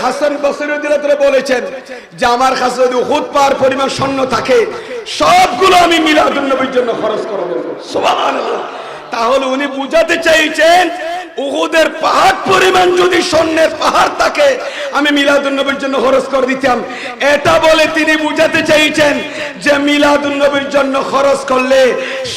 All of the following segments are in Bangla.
হাসান বসরি রাদিয়াল্লাহু তাআলা বলেছেন যে আমার কাছে যদি উহুদ পাহাড় পরিমাণ স্বর্ণ থাকে সবগুলো আমি মিলাদুন নবীর জন্য খরচ করব। সুবহানাল্লাহ। তাহলে উনি বুঝাতে চাইছেন উহুদের পাহাড় পরিমাণ যদি স্বর্ণের পাহাড় থাকে আমি মিলাদুন নবীর জন্য খরচ করে দিতাম। এটা বলে তিনি বুঝাতে চাইছেন যে মিলাদুন নবীর জন্য খরচ করলে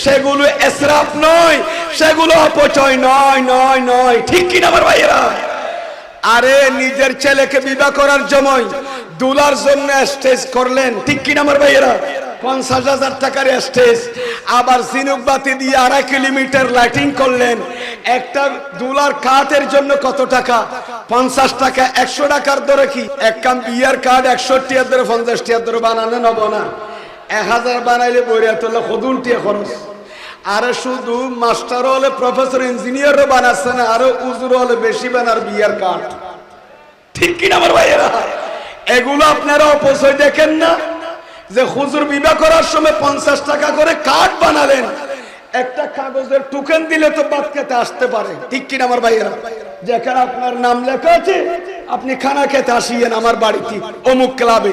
সেগুলো ইসরাফ নয়, সেগুলো অপচয় নয় নয় নয়। ঠিক কি না আমার ভাইয়েরা? আরে নিজের ছেলেকে বিবাহ করার সময় দুলার জন্য স্টেজ করলেন, ঠিক কি না আমার ভাইয়েরা? 50,000 টাকার স্টেজ, আবার ঝিনুক বাতি দিয়ে 2.5 কিলোমিটার লাইটিং করলেন। একটা দুলার কাঠের জন্য কত টাকা? 50 টাকা। 100 টাকার দরে কি এক কাম বিয়ার কার্ড 100 টাকার দরে 50 টাকার দরে বানানো নব না? 1000 বানাইলে বইরা তোলা কদুন টিয়া খরচ। আরে শুধু মাস্টার হলে প্রফেসর ইঞ্জিনিয়ারও বানাচ্ছে না, আরো উজুর হলে বেশি বানার বিয়ার কার্ড। ঠিক কিনা আমার ভাইয়েরা? এগুলো আপনারা অপচয় দেখেন না যে হুজুর বিবাহ করার সময় 50 টাকা করে কার্ড বানালেন, একটা কাগজের টোকেন দিলে তো বাদ খেতে আসতে পারে। ঠিক কিনা আমার ভাইয়েরা? যেখানে আপনার নাম লেখা আছে আপনি খানা খেতে আসিয়েন আমার বাড়িতে অমুক ক্লাবে,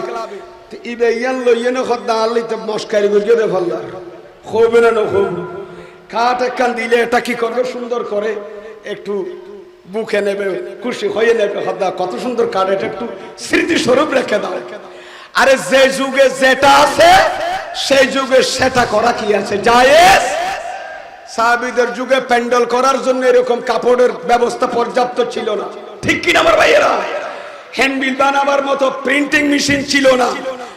ইবে ইয়ান লইয়েন খদ্দা আল্লাহতে মস্কারি গুজিয়ে দে ফল্লা হবে না খুব কাঠ একখান দিলে এটা কি করবে? সুন্দর করে একটু বুকে নেবে, খুশি হয়ে নেবে, খদ্দা কত সুন্দর কাঠ, এটা একটু স্মৃতিস্বরূপ রেখে দাও। আরে যে যুগে যেটা আছে সেই যুগে সেটা করা কি আছে? জায়েজ। সাহাবীদের যুগে প্যান্ডেল করার জন্য এরকম কাপড়ের ব্যবস্থা পর্যাপ্ত ছিল না। ঠিক কিনা আমার ভাইয়েরা? হ্যান্ডবিল বানাবার মতো প্রিন্টিং মেশিন ছিল না।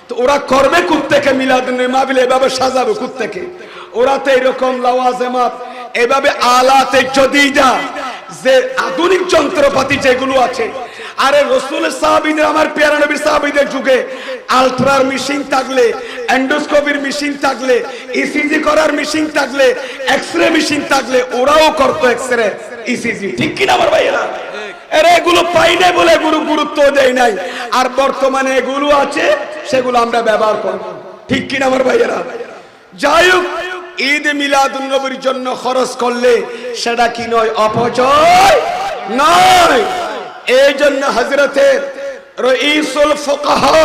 তো ওরা করবে কুত্তেকে মিলাদুন নবী মাহফিল এভাবে সাজাবে কুত্তেকে। ওরা তো এরকম লাওয়াজেমাত এভাবে আলাতে জদিদা যে আধুনিক যন্ত্রপাতি যেগুলো আছে। আরে রাসূলের সাহাবীদের, আমার প্যারা নবীর সাহাবীদের যুগে আলট্রার মেশিন থাকলে, এন্ডোস্কোপির মেশিন থাকলে, ইসিজি করার মেশিন থাকলে, এক্সরে মেশিন থাকলে ওরাও করতো এক্সরে ইসিজি। ঠিক কিনা আমার ভাইয়েরা? এরা এগুলো পাই নাই বলে গুরুত্ব দেয় নাই, আর বর্তমানে এগুলো আছে সেগুলো আমরা ব্যবহার করব। ঠিক কিনা আমার ভাইয়েরা? যাই হোক, ঈদ মিলাদুন নবীর জন্য খরচ করলে সেটা কি নয়? অপচয় নয়। এই জন্য হযরতে রাইসুল ফুকাহা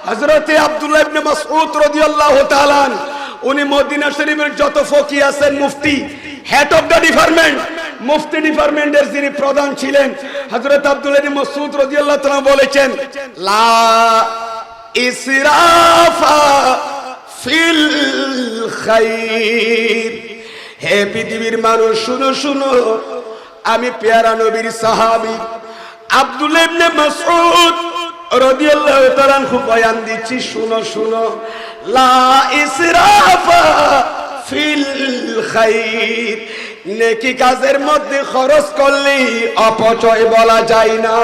হযরতে আব্দুল্লাহ ইবনে মাসউদ রাদিয়াল্লাহু তাআলা উনি মদিনা শরীফের যত ফকি আছেন মুফতি, হেড অফ দ্য ডিপার্টমেন্ট, মুফতি ডিপার্টমেন্টের যিনি প্রধান ছিলেন হযরত আব্দুল্লাহ ইবনে মাসউদ রাদিয়াল্লাহু তাআলা বলেছেন, লা ইসরাফা ফিল খাইর। হে পৃথিবীর মানুষ শুনো শুনো, আমি পেয়ারা নবীর সাহাবী আব্দুল্লাহ ইবনে মাসউদ রাদিয়াল্লাহু তাআলা খুব বয়ান দিচ্ছি, শুনো শুনো। লা ইসরাফা ফিল খাইর, নেকি কাজের মধ্যে খরচ করলে অপচয় বলা যায় না।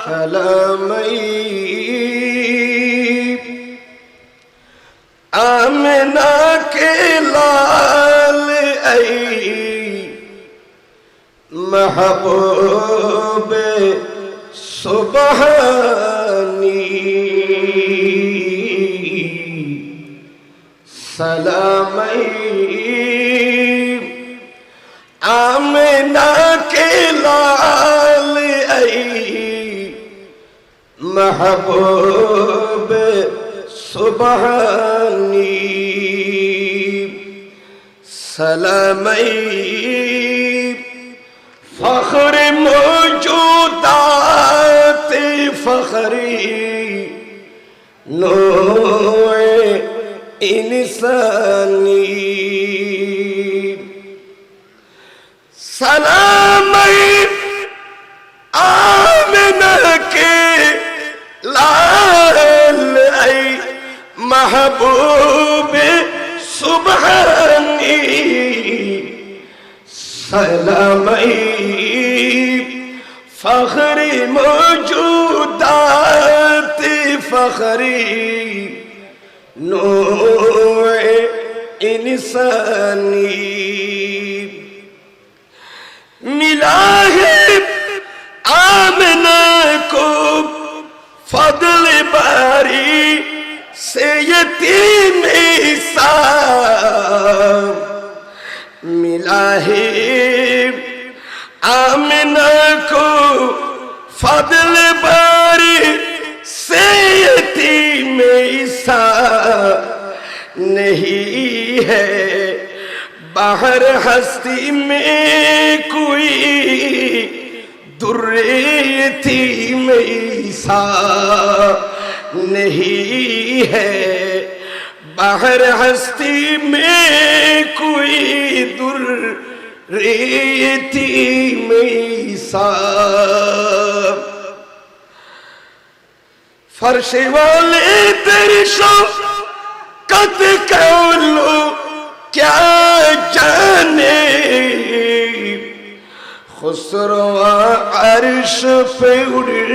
সালামাই আমিনা কে লাল আই महबूबे सुबहानी सलामई आमिना के लाल आई महबूबे सुबहानी सलामई फख्र मौजूदात फख्री नूए इंसानी सलाम आमिना के लाल आई महबूब सुबहानी सलामई फख्री मौजूदात फख्री नूए इंसानी मिला है आमिना को फضल बारी से यतीम ईसा मिला है आमिना को फजल बारी से यतीम ईसा नहीं है, बाहर हस्ती में कोई दुर्रे यतीम ईसा नहीं है, बाहर हस्ती में कोई दुर्रे यतीम ईसा। फर्श वाले तेरी शौकत कौलो क्या जाने, खुसरवा अर्श पे उड़े,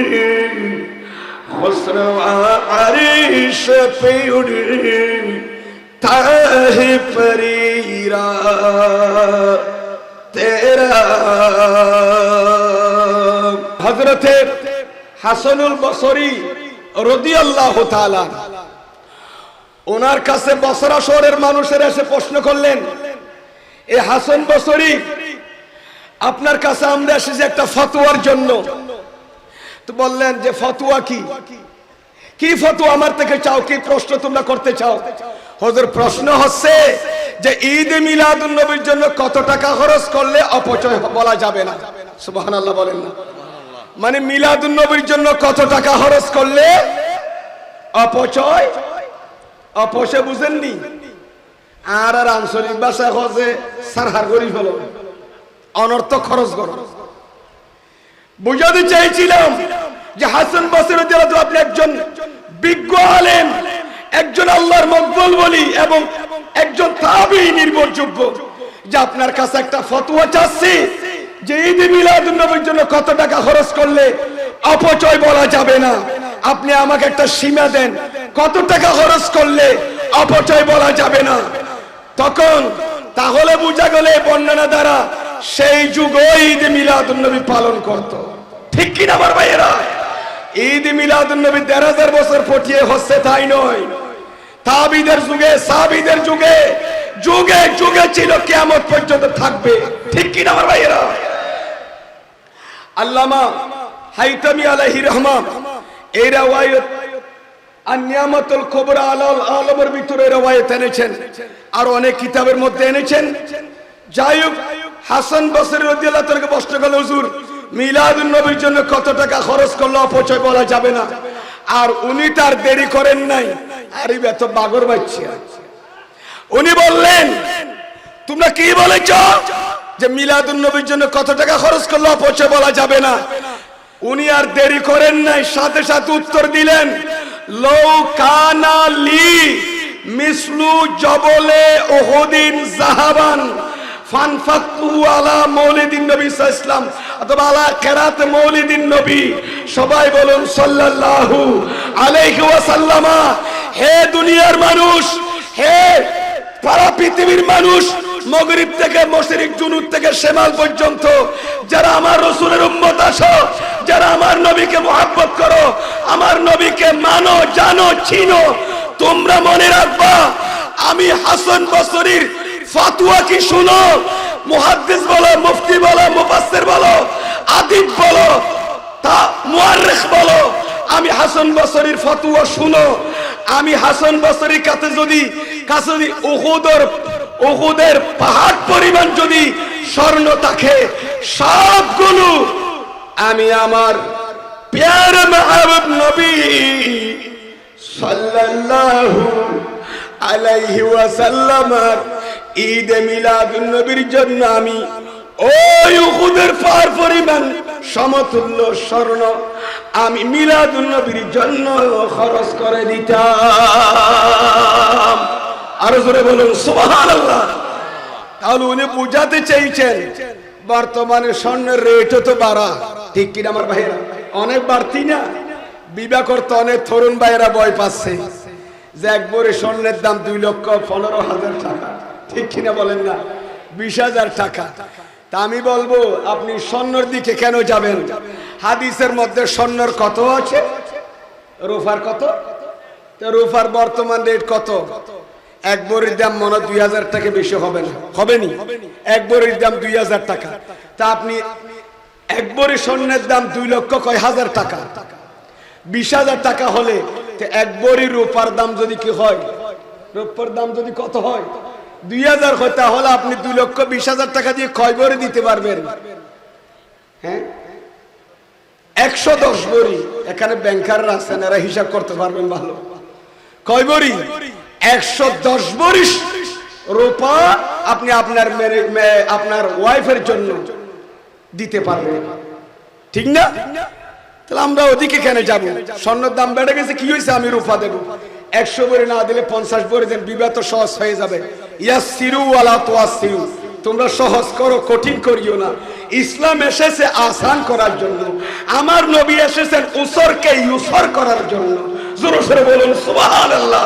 खुसरवा अर्श पे उड़े ताहे परीरा तेरा। हजरते হাসানুল বসরি রাদিয়াল্লাহু তাআলা ওনার কাছে বসরা শহরের মানুষেরা এসে প্রশ্ন করলেন, এ হাসান বসরি আপনার কাছে আমরা এসেছি একটা ফতোয়ার জন্য। তো বললেন যে ফতোয়া কি? কি ফতোয়া আমার থেকে চাও, কি প্রশ্ন তোমরা করতে চাও? হুজুর প্রশ্ন হচ্ছে যে ঈদ মিলাদুন নবীর জন্য কত টাকা খরচ করলে অপচয় বলা যাবে না। সুবহানাল্লাহ বলেন না। মানে মিলাদুন নবীর জন্য কত টাকা খরচ করলে অপচয়, অপচয় বুঝেননি? আর আঞ্চলিক ভাষা খরচে সারহার করি ফেলো, অনর্থক খরচ করো। বুঝাতে চাইছিলাম যে হাসান বসরি রাদিয়াল্লাহু আপনি একজন বিজ্ঞ আলেম, একজন আল্লাহর মকবুল ওলি এবং একজন তাবেঈ নির্ভরযোগ্য, যে আপনার কাছে একটা ফতোয়া চাচ্ছি যে ঈদ মিলাদুন নবীর জন্য কত টাকা খরচ করলে অপচয় বলা যাবে না। আপনি আমাকে একটা সীমা দেন, কত টাকা খরচ করলে অপচয় বলা যাবে না। তখন তাহলে বুঝা গেল বর্ণনা দ্বারা সেই যুগে ঈদ মিলাদুন নবী পালন করত। ঠিক কিনা আমার ভাইয়েরা? ঈদ মিলাদুন নবী ১,৫০০ বছর পটিয়ে হচ্ছে তাই নয়, তাবিদের যুগে, সাহাবীদের যুগে, যুগে যুগে ছিল, কিয়ামত পর্যন্ত থাকবে। ঠিক কিনা আমার ভাইয়েরা? আল্লামা হাইতামি আলাইহির রহমান এই riwayat আন-নিয়ামাতুল কুবরা আলাল আলমের ভিতরে riwayat এনেছেন, আর অনেক কিতাবের মধ্যে এনেছেন। যাই হোক, হাসান বসরি রাদিয়াল্লাহু তাআলাকে প্রশ্ন করল, হুজুর মিলাদুন নবীর জন্য কত টাকা খরচ করলে অপচয় বলা যাবে না? আর উনি তার দেরি করেন নাই, আরে এত বাগর বাচ্চা। উনি বললেন, তোমরা কি বলেছ যে মিলাদুন নবীর জন্য কত টাকা খরচ করলে অপচয় বলা যাবে না? উনি আর দেরি করেন নাই, সাথে সাথে উত্তর দিলেন, লাউ কানা লি মিসলু জবলে উহুদিন যাহাবান ফানফাকতু আলা মাউলিদিন নবী সাল্লাল্লাহু আলাইহি ওয়াসাল্লাম, অথবা আলা কিরাত মাউলিদিন নবী। সবাই বলুন সাল্লাল্লাহু আলাইহি ওয়াসাল্লাম। হে দুনিয়ার মানুষ, হে সারা পৃথিবীর মানুষ, মাগরিব থেকে মশরিক, জুনুব থেকে শিমাল পর্যন্ত যারা আমার রাসূলের উম্মত আছো, যারা আমার নবীকে মুহাব্বত করো, আমার নবীকে মানো, জানো, চিনো, তোমরা মনে রাখবা আমি হাসান বসরির ফতোয়া কি শুনো। মুহাদ্দিস বলো, মুফতি বলো, মুফাসসির বলো, আদিব বলো, তা মুআররিখ বলো, আমি হাসান বসরির ফতোয়া শুনো। আমি হাসান বসরির কাছে যদি উহুদের পাহাড় পরিমাণ যদি স্বর্ণ থাকে, সবগুলো আমি আমার প্যারে মাহবুব নবী সাল্লাল্লাহু আলাইহি ওয়াসাল্লামের ঈদ মিলাদুন নবীর জন্য আমি ওই উহুদের পাহাড় পরিমাণ সমতুল্য স্বর্ণ আমি মিলাদুন নবীর জন্য খরচ করে দিতাম। আরো জোরে বলুন সুবহানাল্লাহ। তাহলে উনি বুঝাতে চাইছেন বর্তমানে স্বর্ণের রেটও তো বাড়া। ঠিক কিনা আমার ভাইয়েরা? অনেক বাড়তি না? বিবাহ করতে অনেক তরুণ ভাইয়েরা ভয় পাচ্ছে যে একবারে স্বর্ণের দাম 2,15,000 টাকা। ঠিক কিনা বলেন না? 20,000 টাকা। তা আমি বলবো আপনি স্বর্ণের দিকে কেন যাবেন? হাদিসের মধ্যে স্বর্ণের কত আছে, রূপার কত? তো রূপার বর্তমান রেট কত? এক ভরির দাম মনে 2,000 টাকা বেশি হবে না? হবে নি? এক ভরির দাম 2,000 টাকা। তা আপনি এক ভরি স্বর্ণের দাম 2 লক্ষ কয় হাজার টাকা, 20,000 টাকা হলে এক ভরি রূপার দাম যদি কি হয়, রূপার দাম যদি কত হয় 2,000 হয়, তাহলে আপনি 2,20,000 টাকা দিয়ে কয় ভরি দিতে পারবেন? হ্যাঁ, 110 ভরি। এখানে ব্যাংকাররা আছেন, এরা হিসাব করতে পারবেন ভালো। কয় ভরি? 110 ভরি রূপা আপনি আপনার ওয়াইফের জন্য দিতে পারবেন, ঠিক না? তাহলে আমরা ওদিকে কেন যাব? স্বর্ণের দাম বেড়ে গেছে, কি হয়েছে? আমি রূপা দেব। 100 ভরি না দিলে 50 ভরি দেন, বিবাহ তো সহজ হয়ে যাবে। ইয়াসসিরু ওয়ালা তুআসসিরু, তোমরা সহজ করো, কঠিন করিও না। ইসলাম এসেছে আসান করার জন্য, আমার নবী এসেছেন উসরকে ইউসর করার জন্য। জোরে জোরে বলুন সুবহানাল্লাহ।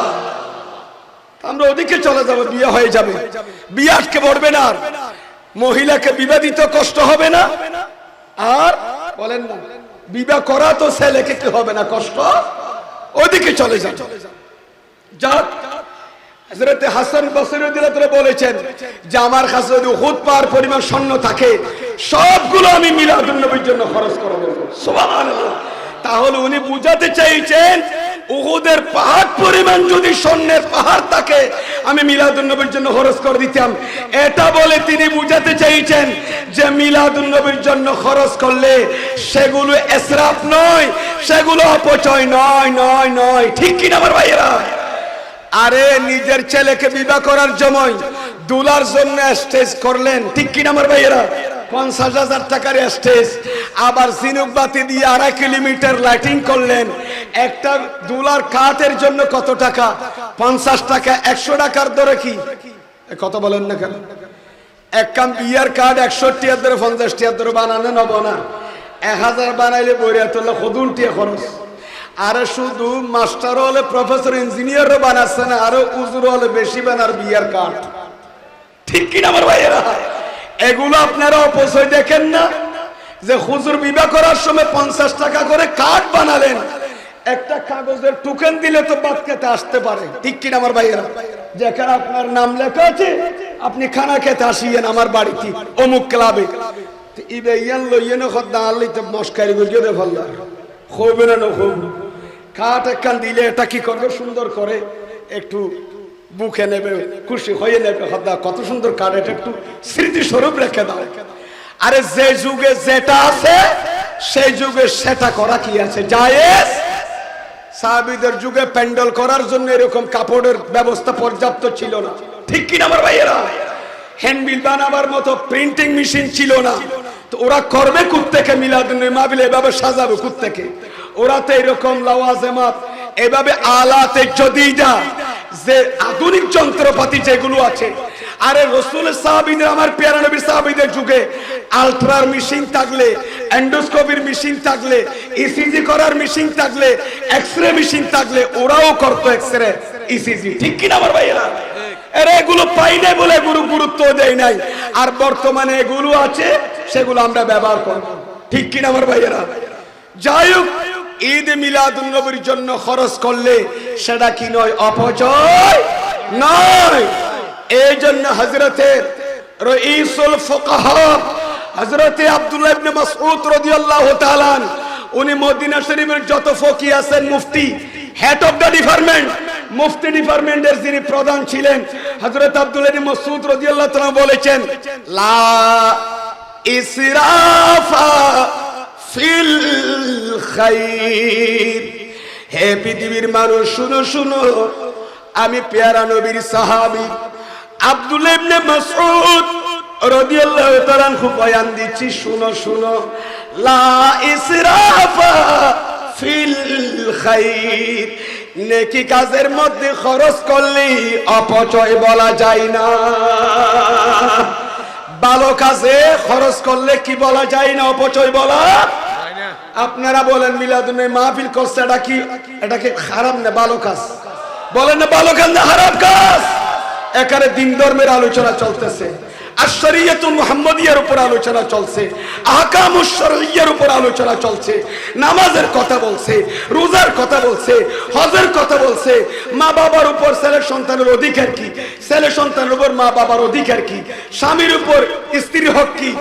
আমরা ওদিকে চলে যাব, বিয়ে হয়ে যাবে, বিয়ে আটকে পড়বে না, আর মহিলাকে বিবাহ দিতে কষ্ট হবে না। আর বলেন না, বিবাহ করা তো ছেলেকে কি হবে না কষ্ট? ওদিকে চলে যান। যাক, হযরত হাসান বসরি রাদিয়াল্লাহু তাআলা বলেছেন যে আমার কাছে যদি উহুদ পাহাড় পরিমাণ স্বর্ণ থাকে, সবগুলো আমি মিলাদুন নবীর জন্য খরচ করব। সুবহানাল্লাহ। তাহলে উনি বুঝাতে চাইছেন উহুদের পাহাড় পরিমাণ যদি স্বর্ণের পাহাড় থাকে, আমি মিলাদুন নবীর জন্য খরচ করে দিতাম। এটা বলে তিনি বুঝাতে চাইছেন যে মিলাদুন নবীর জন্য খরচ করলে সেগুলো ইসরাফ নয়, সেগুলো অপচয় নয়, নয় নয়। ঠিক কিনা আমার ভাইয়েরা? আরে নিজের ছেলেকে বিবাহ করার সময় দুলার জন্য স্টেজ করলেন, ঠিক কিনা আমার ভাইয়েরা? 50,000 টাকার স্টেজ, আবার ঝিনুক বাতি দিয়ে 2.5 কিলোমিটার লাইটিং করলেন। একটা দুলার কাঠের জন্য কত টাকা? 50 টাকা। 100 টাকার দরে কি কত বলেন না কেন? এক কাম বিয়ার কার্ড 100 টাকার দরে 50 টাকার দরে বানানো নব না, 1000 বানাইলে বইয়া তোলা খদুন টিয়া খরচ। আরে শুধু মাস্টার হলে প্রফেসর ইঞ্জিনিয়ারও বানাচ্ছে না, আরো উজুর হলে বেশি বানার বিয়ার কার্ড, ঠিক কিনা আমার ভাইয়েরা? এগুলো আপনারা অপচয় দেখেন না? যে হুজুর বিবাহ করার সময় 50 টাকা করে কার্ড বানালেন, একটা কাগজের টোকেন দিলে তো বাদ খেতে আসতে পারে, ঠিক কিনা আমার ভাইয়েরা? যেখানে আপনার নাম লেখা আছে, আপনি খানা খেতে আসিয়েন আমার বাড়িতে অমুক ক্লাবে, ইবে ইয়ান লইয়েন খদ্দা আল্লাইতে মস্কারি গিয়ে দে ফল্লা হবে না হবে। কাঠ একখান দিলে এটা কি করবে? সুন্দর করে একটু বুকে নেবে, খুশি হয়ে নেবে, খদ্দা কত সুন্দর কাঠ, এটা একটু স্মৃতিস্বরূপ রেখে দাও। আরে যে যুগে যেটা আছে সেই যুগে সেটা করা কি আছে? জায়েজ। সাহাবীদের যুগে প্যান্ডেল করার জন্য এরকম কাপড়ের ব্যবস্থা পর্যাপ্ত ছিল না, ঠিক কিনা আমার ভাইয়েরা? হ্যান্ডবিল বানাবার মতো প্রিন্টিং মেশিন ছিল না, তো ওরা করবে কুত্তেকে মিলাদুন নবী মাহফিল এভাবে সাজাবে কুত্তেকে। ওরা তো এরকম লাওয়াজেমাত এভাবে আলাতে জদিদা যে আধুনিক যন্ত্রপাতি যেগুলো আছে। আরে রাসূলের সাহাবীদের, আমার প্যারা নবীর সাহাবীদের যুগে আলট্রার মেশিন থাকলে, এন্ডোস্কোপির মেশিন থাকলে, ইসিজি করার মেশিন থাকলে, এক্সরে মেশিন থাকলে ওরাও করতো এক্সরে ইসিজি, ঠিক কিনা আমার ভাইয়েরা? এরা এগুলো পাই নাই বলে গুরুত্ব দেয় নাই, আর বর্তমানে এগুলো আছে সেগুলো আমরা ব্যবহার করব, ঠিক কিনা আমার ভাইয়েরা? যাই হোক, ঈদ মিলাদুন নবীর জন্য খরচ করলে সেটা কি নয়? অপচয় নয়। এই জন্য হযরতে রাইসুল ফুকাহা হযরতে আব্দুল্লাহ ইবনে মাসউদ রাদিয়াল্লাহু তাআলা, উনি মদিনা শরীফের যত ফকি আছেন, মুফতি, হেড অফ দ্য ডিপার্টমেন্ট, মুফতি ডিপার্টমেন্টের যিনি প্রধান ছিলেন, হযরত আব্দুল্লাহ ইবনে মাসউদ রাদিয়াল্লাহু তাআলা বলেছেন, লা ইসরাফা ফিল খাইর। হে পৃথিবীর মানুষ, শুনো শুনো, আমি পেয়ারা নবীর সাহাবী আব্দুল্লাহ ইবনে মাসউদ রাদিয়াল্লাহু তাআলা খুব বয়ান দিচ্ছি, শুনো শুনো। লা ইসরাফা ফিল খাইর, নেকি কাজের মধ্যে খরচ করলে অপচয় বলা যায় না। ভালো কাজে খরচ করলে কি বলা যায় না? অপচয় বলা। আপনারা বলেন মিলাদুন নবী মাহফিল করছে, এটা কি খারাপ না ভালো কাজ? বলেন না ভালো কাজ না খারাপ কাজ? এখানে দিন ধর্মের আলোচনা চলতেছে, আশ-শরিয়াতুল মুহাম্মাদিয়ার উপর আলোচনা চলছে, আহকামুশ শরঈয়ার উপর আলোচনা চলছে, নামাজের কথা বলছে, রোজার কথা বলছে, হজের কথা বলছে, মা বাবার উপর ছেলে সন্তানের অধিকার কি, ছেলে সন্তানের উপর মা বাবার অধিকার কি, স্বামীর উপর স্ত্রীর হক কি,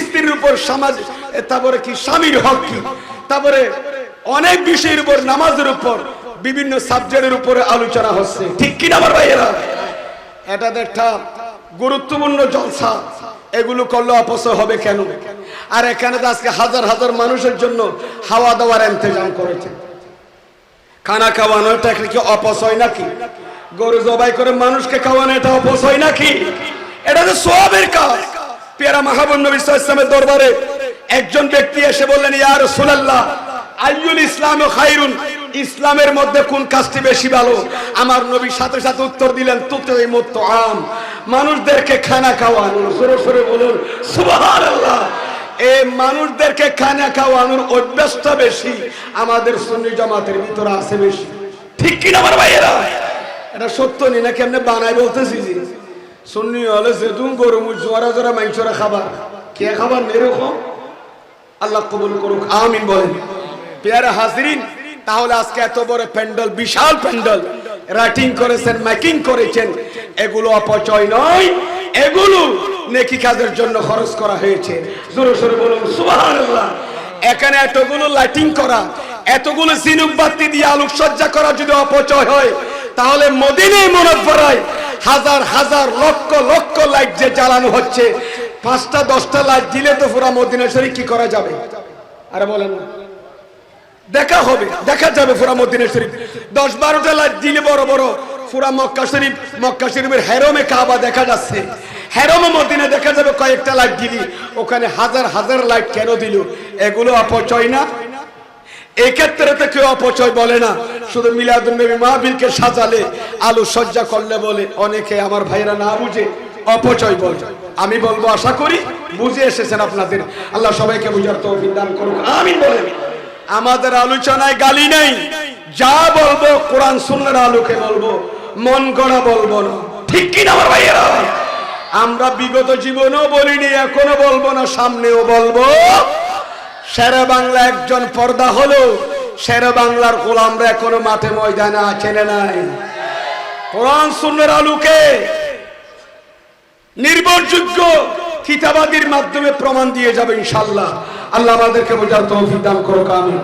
স্ত্রীর উপর সমাজ, তারপরে কি স্বামীর হক কি, তারপরে অনেক বিষয়ের উপর, নামাজের উপর, বিভিন্ন সাবজেক্টের উপরে আলোচনা হচ্ছে। ঠিক কিনা আমার ভাইয়েরা? এটা একটা গুরুত্বপূর্ণ জলসা। এগুলো করলে অপচয় হবে কেন? আর এখানে তো আজকে হাজার হাজার মানুষের জন্য হাওয়া দাওয়ার ইন্তজাম করেছে। খানা খাওয়ানো এটা কি অপচয় নাকি? গরু জবাই করে মানুষকে খাওয়ানো এটা অপচয় নাকি? এটা তো সওয়াবের কাজ। পেয়ারা মাহবুব নবী সাল্লাল্লাহু আলাইহি ওয়াসাল্লামের দরবারে একজন ব্যক্তি এসে বললেন, ইয়া রাসূলুল্লাহ, আইয়ুল ইসলামু খায়রুন, ইসলামের মধ্যে কোন কাজটি বেশি ভালো? আমার নবী সাথে সাথে উত্তর দিলেন, তুতিমুত তুআম, মানুষদেরকে খানা খাওয়ানো। জোরে জোরে বলুন সুবহানাল্লাহ। এই মানুষদেরকে খানা খাওয়ানোর অভ্যাসটা বেশি আমাদের সুন্নি জামাতের ভিতরে আছে বেশি। ঠিক কি না আমার ভাইয়েরা? এটা সত্য নি না কেমনে বানাই বলতেছি জি। সুন্নি হলে যেতুন গরু জোরা জোরা মাংসরা খাবার, কে খাবার এরকম? আল্লাহ কবুল করুক, আমিন বলেন। পেয়ারা হাজরিন, তাহলে আজকে এত বড় প্যান্ডেল, বিশাল প্যান্ডেল রাইটিং করেছেন, মেকিং করেছেন, এগুলো অপচয় নয়, এগুলো নেকি কাজের জন্য খরচ করা হয়েছে। জোরে জোরে বলুন সুবহানাল্লাহ। এখানে এতগুলো লাইটিং করা, এতগুলো ঝিনুক বাতি দিয়ে আলোকসজ্জা করা যদি অপচয় হয়, তাহলে মদিনা মুনাওয়ারায় হাজার হাজার লক্ষ লক্ষ লাইট যে জ্বালানো হচ্ছে, 5টা 10টা লাইট দিলে তো পুরা মদিনা শরীফ কি করা যাবে? আরে বলেন না, দেখা হবে, দেখা যাবে পুরা মদিনা শরীফ। 10-12টা লাইট দিলে বড় বড় পুরা মক্কা শরীফ, মক্কা শরীফের হেরমে কাবা দেখা যাচ্ছে, হেরমে মদিনা দেখা যাবে কয়েকটা লাইট দিলি, ওখানে হাজার হাজার লাইট কেন দিল? এগুলো অপচয় না? এই ক্ষেত্রে তো কেউ অপচয় বলে না, শুধু মিলাদুন নবী মাহফিলকে সাজালে, আলো সজ্জা করলে বলে, অনেকে আমার ভাইরা না বুঝে অপচয় বলে। আমি বলবো, আশা করি বুঝে এসেছেন আপনাদের। আল্লাহ সবাইকে বুঝার তৌফিক দান করুক, আমিন বলেন। আমাদের আলোচনায় গালি নেই, যা বলবো কোরআন সুন্নাহর আলোকে বলবো, মন গড়া বলবো না। ঠিক কি না আমার ভাইয়েরা? আমরা বিগত জীবনেও বলিনি, এখনো বলবো না, সামনেও বলবো। শেরে বাংলা একজন পর্দা হলো, শেরে বাংলার গোলামরা এখনো মাঠে ময়দানে আছে না নাই? কোরআন সুন্নাহর আলোকে নির্ভরযোগ্য কিতাবাদির মাধ্যমে প্রমাণ দিয়ে যাবে ইনশাআল্লাহ। আল্লাহ আমাদেরকে বোঝার তৌফিক দান করুক, আমিন।